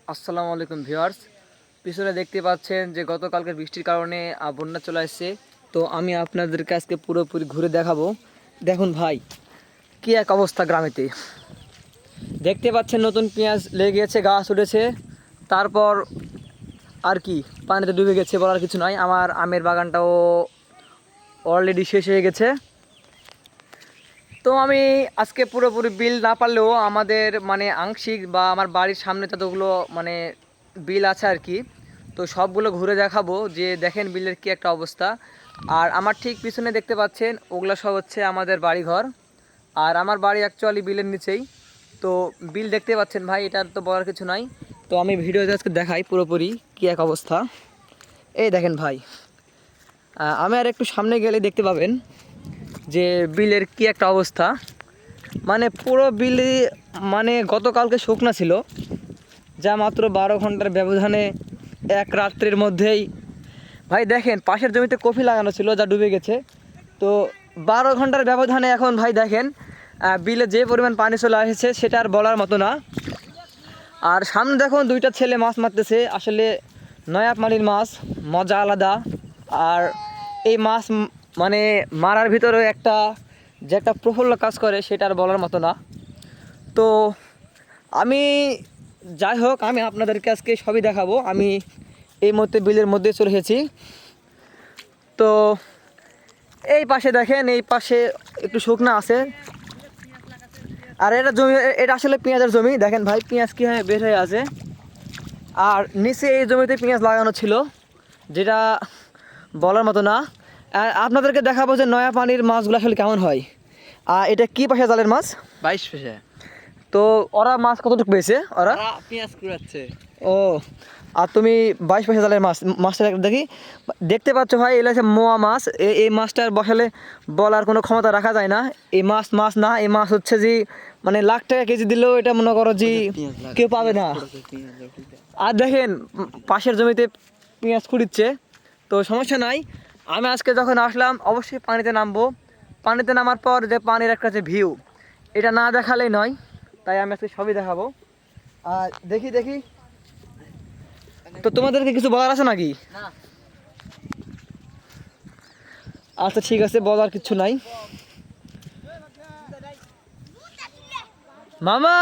আসসালামু আলাইকুম ভিউয়ার্স। পিছনে দেখতে পাচ্ছেন যে গতকালকের বৃষ্টির কারণে বন্যা চলে আসছে। তো আমি আপনাদেরকে আজকে পুরোপুরি ঘুরে দেখাবো। দেখুন ভাই, কি এক অবস্থা গ্রামেতে। দেখতে পাচ্ছেন নতুন পেঁয়াজ লেগে গেছে, গাছ উঠেছে, তারপর আর কি পানিতে ডুবে গেছে, বলার কিছু নয়। আমার আমের বাগানটাও অলরেডি শেষ হয়ে গেছে। তো আমি আজকে পুরোপুরি বিল না পারলেও আমাদের মানে আংশিক বা আমার বাড়ির সামনে যতগুলো মানে বিল আছে আর কি, তো সবগুলো ঘুরে দেখাবো যে দেখেন বিলের কি একটা অবস্থা। আর আমার ঠিক পিছনে দেখতে পাচ্ছেন ওগুলো সব হচ্ছে আমাদের বাড়িঘর। আর আমার বাড়ি অ্যাকচুয়ালি বিলের নিচেই। তো বিল দেখতে পাচ্ছেন ভাই, এটার তো বলার কিছু নাই। তো আমি ভিডিওতে আজকে দেখাই পুরোপুরি কি এক অবস্থা। এই দেখেন ভাই, আমি আর একটু সামনে গেলে দেখতে পাবেন যে বিলের কি একটা অবস্থা। মানে পুরো বিলই মানে গতকালকে শুকনা ছিল, যা মাত্র 12 ঘন্টার ব্যবধানে এক রাত্রির মধ্যেই ভাই দেখেন পাশের জমিতে কফি লাগানো ছিল, যা ডুবে গেছে। তো 12 ঘন্টার ব্যবধানে এখন ভাই দেখেন বিলে যে পরিমাণ পানি চলে এসেছে সেটা আর বলার মতো না। আর সামনে দেখুন দুইটা ছেলে মাছ মারতেছে, আসলে নয়া পানির মাছ, মজা আলাদা। আর এই মাছ মানে মারার ভিতরে একটা যে একটা প্রফুল্ল কাজ করে সেটা আর বলার মতো না। তো আমি যাই হোক, আমি আপনাদেরকে আজকে সবই দেখাবো। আমি এই মুহূর্তে বিলের মধ্যে চলে এসেছি। তো এই পাশে দেখেন, এই পাশে একটু শুকনা আছে। আর এটা জমি, এটা আসলে পেঁয়াজের জমি। দেখেন ভাই পেঁয়াজ কীভাবে বের হয়ে আছে। আর নিচে এই জমিতে পেঁয়াজ লাগানো ছিল, যেটা বলার মতো না। আর আপনাদেরকে দেখাবো যে নয়া পানির মাছগুলো আসলে কেমন হয়। আর এটা কি পাশে জালের মাছ? 22 পয়সা। তো ওরা মাছ কতটুকু পেয়েছে ওরা? পেঁয়াজ কুড়াচ্ছে। ও, আর তুমি 22 পয়সা জালের মাছটা দেখি। দেখতে পাচ্ছ ভাই, এগুলো হচ্ছে মোয়া মাছ। এই মাছটার বসালে বলার কোনো ক্ষমতা রাখা যায় না। এই মাছ মাছ না, এই মাছ হচ্ছে যে মানে লাখ টাকা কেজি দিলেও এটা মনে করো যে কেউ পাবে না। আর দেখেন পাশের জমিতে পেঁয়াজ কুড়িচ্ছে। তো সমস্যা নাই, আমি আজকে যখন আসলাম অবশ্যই পানিতে নামবো। পানিতে নামার পর যে পানির একটা যে ভিউ, এটা না দেখালেই নয়। তাই আমি আজকে সবই দেখাবো। আর দেখি দেখি, তো তোমাদেরকে কিছু বলার আছে নাকি? আচ্ছা ঠিক আছে, বলার কিছু নাই। মামা